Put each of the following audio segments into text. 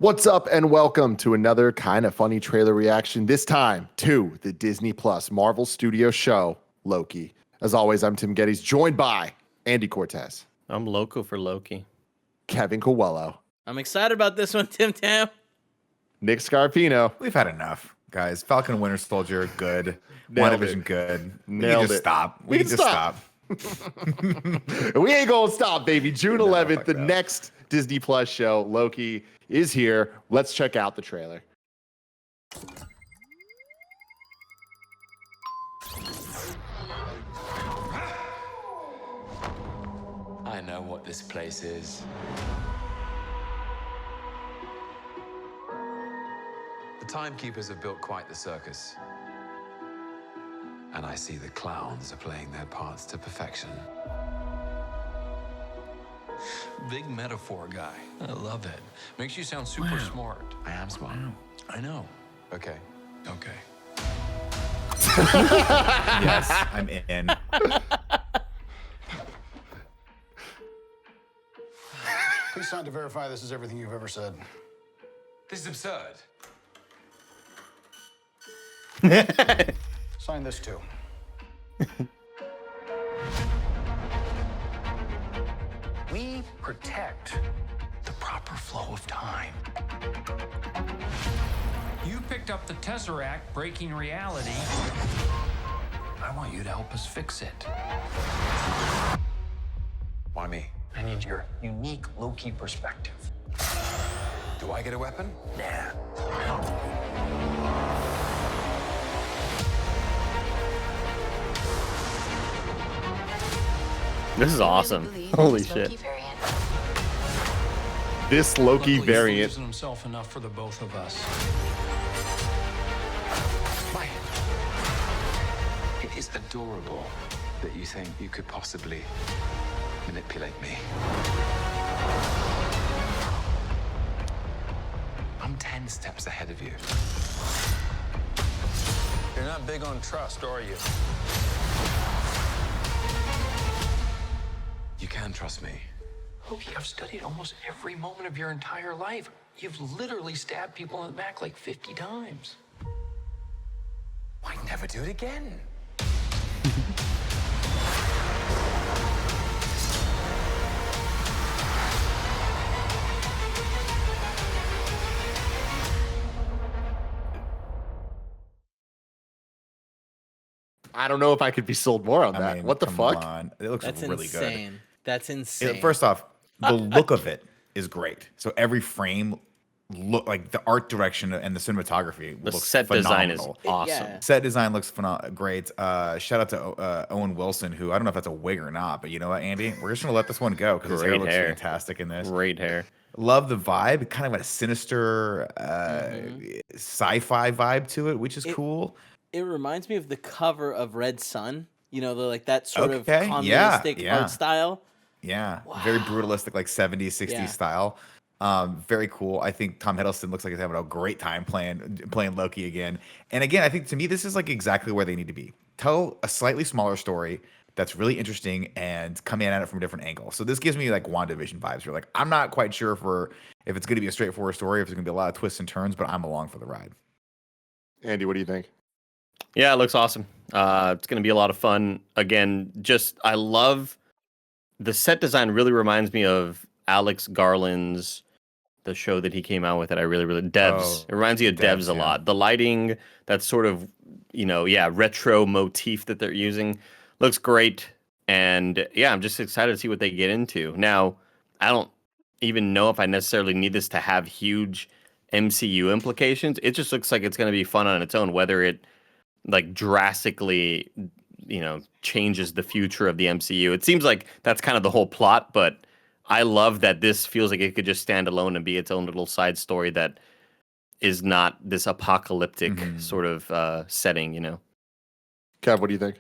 What's up, and welcome to another kind of funny trailer reaction, this time to the Disney Plus Marvel Studios show, Loki. As always, I'm Tim Gettys, joined by Andy Cortez, I'm loco for Loki. Kevin Coelho, I'm excited about this one, Tim Tam. Nick Scarpino. We've had enough, guys. Falcon and Winter Soldier, good. Nailed WandaVision, it. good. Nailed We can just it. stop. We We can can just stop. stop. We ain't gonna stop, baby. June 11th, fuck the no. next Disney Plus show, Loki, is here. Let's check out the trailer. I know what this place is. The timekeepers have built quite the circus. And I see the clowns are playing their parts to perfection. Big metaphor guy. I love it. Makes you sound super smart. I am smart. I know. Okay. Okay. Yes, I'm in. Please sign to verify this is everything you've ever said. This is absurd. Sign this too. We protect the proper flow of time. You picked up the Tesseract, breaking reality. I want you to help us fix it. Why me? I need your unique Loki perspective. Do I get a weapon? Yeah. This is awesome. Holy shit. This Loki Luckily, he variant. believes in himself enough for the both of us. Why? It is adorable that you think you could possibly manipulate me. I'm 10 steps ahead of you. You're not big on trust, are you? You can trust me. Loki, I've studied almost every moment of your entire life. You've literally stabbed people in the back like 50 times. I'd never do it again. I don't know if I could be sold more on that. I mean, What the come fuck? on. It looks That's really insane. That's good. insane. First off, the look of it is great. So every frame, look like the art direction and the cinematography The looks set design is phenomenal. awesome. Yeah. Set design looks great. Shout out to Owen Wilson, who I don't know if that's a wig or not, but you know what, Andy? We're just gonna let this one go because his hair Great looks hair. fantastic in this. Great hair. Love the vibe, kind of a sinister sci-fi vibe to it, which is cool. It reminds me of the cover of Red Sun. You know, like that sort of Okay, communistic yeah. art style. Yeah, very brutalistic, like 70s, 60s Yeah. style. Very cool. I think Tom Hiddleston looks like he's having a great time playing Loki again. And again, I think to me this is like exactly where they need to be. Tell a slightly smaller story that's really interesting and come in at it from a different angle. So this gives me like WandaVision vibes. You're like, I'm not quite sure if it's going to be a straightforward story, if there's going to be a lot of twists and turns, but I'm along for the ride. Andy, what do you think? Yeah, it looks awesome. It's going to be a lot of fun. Again, I love the set design. Really reminds me of Alex Garland's the show that he came out with that I really Devs. Oh, It reminds me of Devs a yeah. lot. The lighting, that sort of retro motif that they're using looks great. And yeah, I'm just excited to see what they get into. Now, I don't even know if I necessarily need this to have huge MCU implications. It just looks like it's going to be fun on its own, whether it like drastically, changes the future of the MCU. It seems like that's kind of the whole plot, but I love that this feels like it could just stand alone and be its own little side story that is not this apocalyptic sort of setting, Kev, what do you think?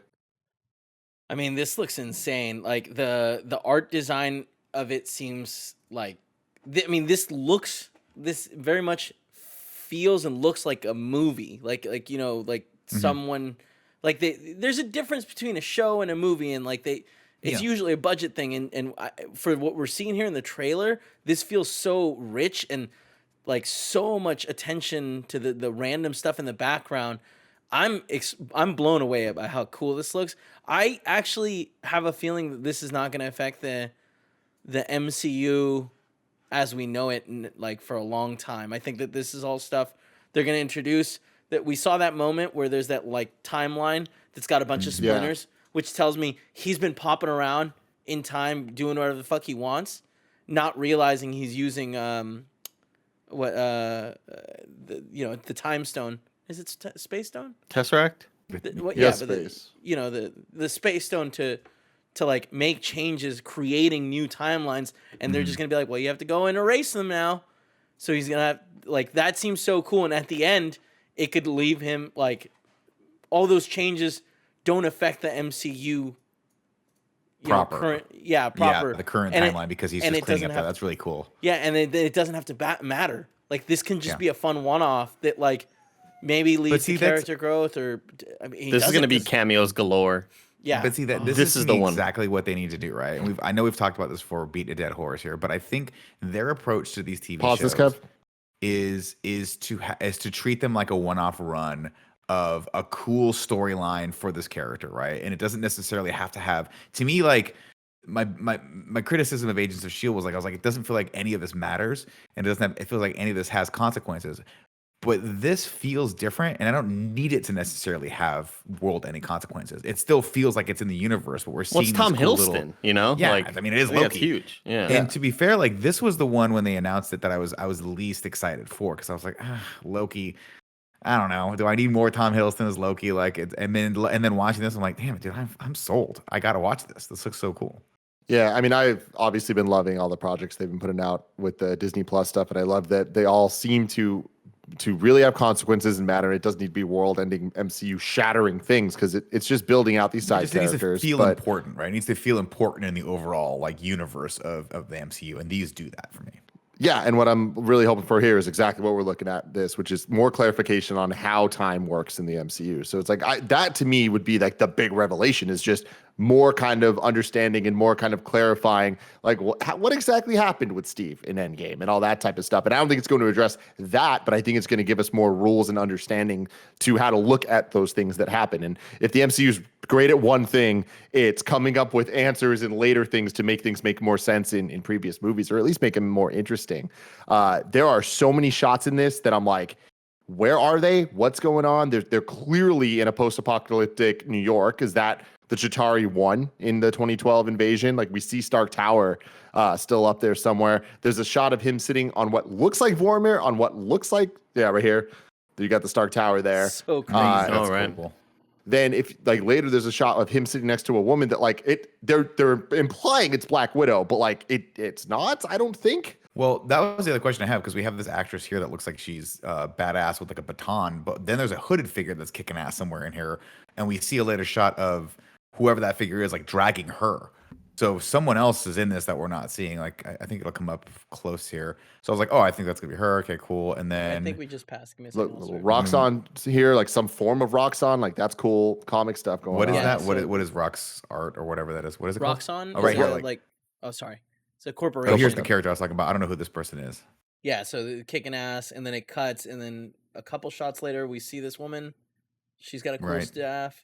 I mean, this looks insane. Like the art design of it seems like this very much feels and looks like a movie. Like someone like there's a difference between a show and a movie, and it's usually a budget thing, and for what we're seeing here in the trailer, this feels so rich, and like so much attention to the random stuff in the background. I'm blown away by how cool this looks. I actually have a feeling that this is not going to affect the MCU as we know it like for a long time. I think that this is all stuff they're going to introduce. That we saw that moment where there's that like timeline that's got a bunch of splinters, which tells me he's been popping around in time doing whatever the fuck he wants, not realizing he's using the time stone. Is it space stone? Tesseract? Space. The space stone to like make changes, creating new timelines, and they're just gonna be like, well, you have to go and erase them now. So he's gonna have like that seems so cool, and at the end, it could leave him like all those changes don't affect the MCU. Proper. Proper. Yeah, the current timeline because he's just cleaning up that. That's really cool. Yeah, and it doesn't have to matter. Like this can just be a fun one-off that like maybe leads to character growth or. I mean, this is going to be cameos galore. Yeah, but see that this is the one exactly what they need to do, right? And I know we've talked about this before, beat a dead horse here, but I think their approach to these TV shows is to treat them like a one-off run of a cool storyline for this character, right? And it doesn't necessarily have to have, to me, like my criticism of Agents of S.H.I.E.L.D. was like, I was like, it doesn't feel like any of this matters, and it feels like any of this has consequences. But this feels different, and I don't need it to necessarily have world-ending consequences. It still feels like it's in the universe, but we're seeing it's Tom cool Hiddleston, you know? Yeah, like, I mean, it is Loki. It's huge. Yeah. And to be fair, like this was the one when they announced it that I was least excited for, because I was like, Loki. I don't know. Do I need more Tom Hiddleston as Loki? Like, and then watching this, I'm like, damn it, dude, I'm sold. I gotta watch this. This looks so cool. Yeah, I mean, I've obviously been loving all the projects they've been putting out with the Disney Plus stuff, and I love that they all seem to really have consequences and matter. It doesn't need to be world-ending MCU shattering things because it's just building out these side characters. It needs to feel important, right? It needs to feel important in the overall like universe of the MCU, and these do that for me. Yeah, and what I'm really hoping for here is exactly what we're looking at this, which is more clarification on how time works in the MCU. So it's like that to me would be like the big revelation, is just more kind of understanding and more kind of clarifying like what exactly happened with Steve in Endgame and all that type of stuff. And I don't think it's going to address that, but I think it's going to give us more rules and understanding to how to look at those things that happen. And if the MCU is great at one thing, it's coming up with answers and later things to make things make more sense in previous movies, or at least make them more interesting. There are so many shots in this that I'm like, where are they? What's going on? They're clearly in a post-apocalyptic New York. Is that the Chitauri won in the 2012 invasion? Like, we see Stark Tower still up there somewhere. There's a shot of him sitting on what looks like Vormir, on what looks like, right here. You got the Stark Tower there. So crazy. That's right. Cool. Then if like later there's a shot of him sitting next to a woman that like they're implying it's Black Widow, but like it's not, I don't think. Well, that was the other question I have, because we have this actress here that looks like she's badass with like a baton, but then there's a hooded figure that's kicking ass somewhere in here, and we see a later shot of whoever that figure is like dragging her. So someone else is in this that we're not seeing. Like I think it'll come up close here. So I was like, oh, I think that's gonna be her. Okay, cool. And then I think we just passed. Look, Roxxon here, like some form of Roxxon, like that's cool comic stuff going on. What is that? So what is Rox art or whatever that is? What is it Roxxon? called? Oh, right here. Oh, sorry. It's a corporation. Oh, here's the character I was talking about. I don't know who this person is. Yeah, so they're kicking ass, and then it cuts, and then a couple shots later, we see this woman. She's got a cool staff,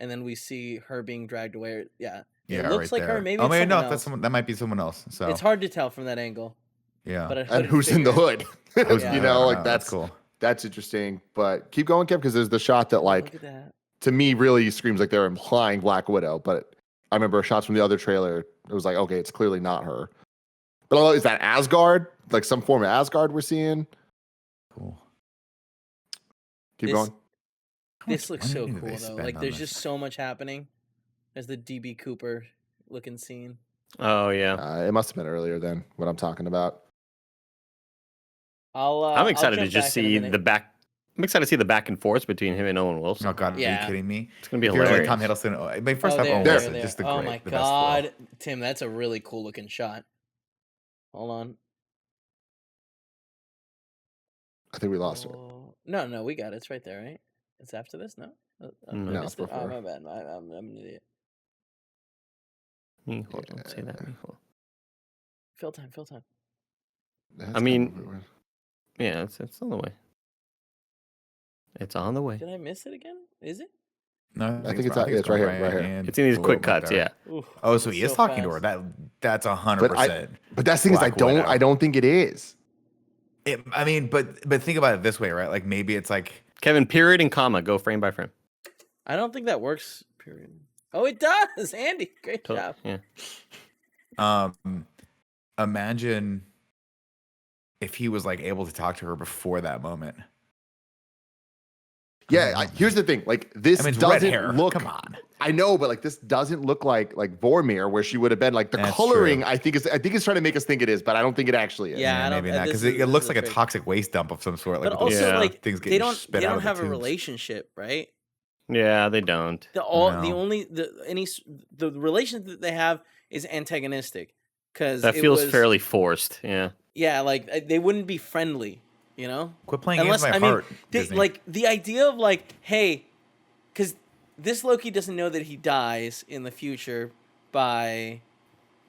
and then we see her being dragged away. Yeah, it looks like her. Maybe it's someone else. That might be someone else. So it's hard to tell from that angle. Yeah, but and who's in the hood? You know, like that's cool. That's interesting. But keep going, Kev, because there's the shot that like Look at that. To me really screams like they're implying Black Widow. But I remember shots from the other trailer. It was like, okay, it's clearly not her. But is that Asgard? Like some form of Asgard we're seeing? Cool. Keep going. This looks so cool though. Like there's just so much happening. There's the DB Cooper looking scene. Oh yeah. It must have been earlier than what I'm talking about. I'm excited to just see the back. I'm excited to see the back and forth between him and Owen Wilson. Oh God, are you kidding me? It's gonna be hilarious. Like Tom Hiddleston. My first time Owen Wilson, just the great. Oh my God, Tim, that's a really cool looking shot. Hold on. I think we lost it. No, we got it. It's right there, right? It's after this, no? No, it's before. Oh, my bad. I'm an idiot. Don't say that. Fill time. I mean, Yeah, it's on the way. It's on the way. Did I miss it again? Is it? No, I think it's right here. and It's in these a quick little bit cuts. there. Yeah. Oof, Oh, so he is talking to her. fast. That's 100%. But that's the thing is I don't think it is. I mean, but think about it this way, right? Like maybe it's like Kevin, period and comma, go frame by frame. I don't think that works. Period. Oh, it does, Andy. Great job. Yeah. imagine if he was like able to talk to her before that moment. Yeah, here's the thing. Like this I mean, it's red doesn't hair. look. Come on. I know, but like this doesn't look like Vormir, where she would have been. Like the That's coloring, true. I think it's trying to make us think it is, but I don't think it actually is. Yeah, I don't- maybe not this because is- it looks this like is a fake. toxic waste dump of some sort. Like But with those also, Yeah. like things they getting don't spit they out don't of the have a tubes. relationship, right? Yeah, they don't. The No. only the relationship that they have is antagonistic because That feels fairly forced. Yeah. Yeah, like they wouldn't be friendly, you know. Quit playing games with my heart, Disney. like the idea of like, hey, because this Loki doesn't know that he dies in the future by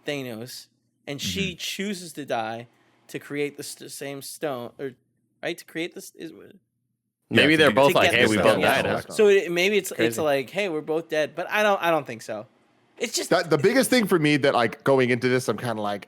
Thanos, and she chooses to die to create the same stone, or right to create this is. Maybe to they're get- both to like, get hey, this we stone, both yeah. died. Huh? So maybe it's Crazy. like, hey, we're both dead, but I don't think so. It's just That the biggest thing for me that like going into this, I'm kind of like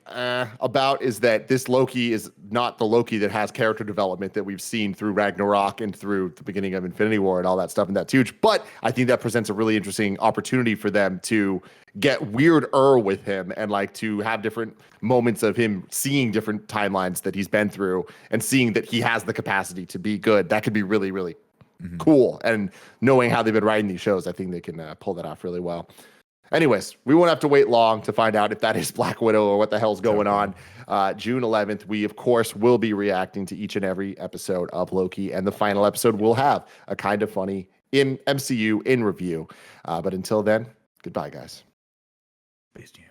about is that this Loki is not the Loki that has character development that we've seen through Ragnarok and through the beginning of Infinity War and all that stuff, and that's huge. But I think that presents a really interesting opportunity for them to get weirder with him and like to have different moments of him seeing different timelines that he's been through and seeing that he has the capacity to be good. That could be really, really cool. And knowing how they've been writing these shows, I think they can pull that off really well. Anyways, we won't have to wait long to find out if that is Black Widow or what the hell's going on. June 11th, we, of course, will be reacting to each and every episode of Loki. And the final episode will have a kind of funny in MCU in review. But until then, goodbye, guys. Peace, Jam.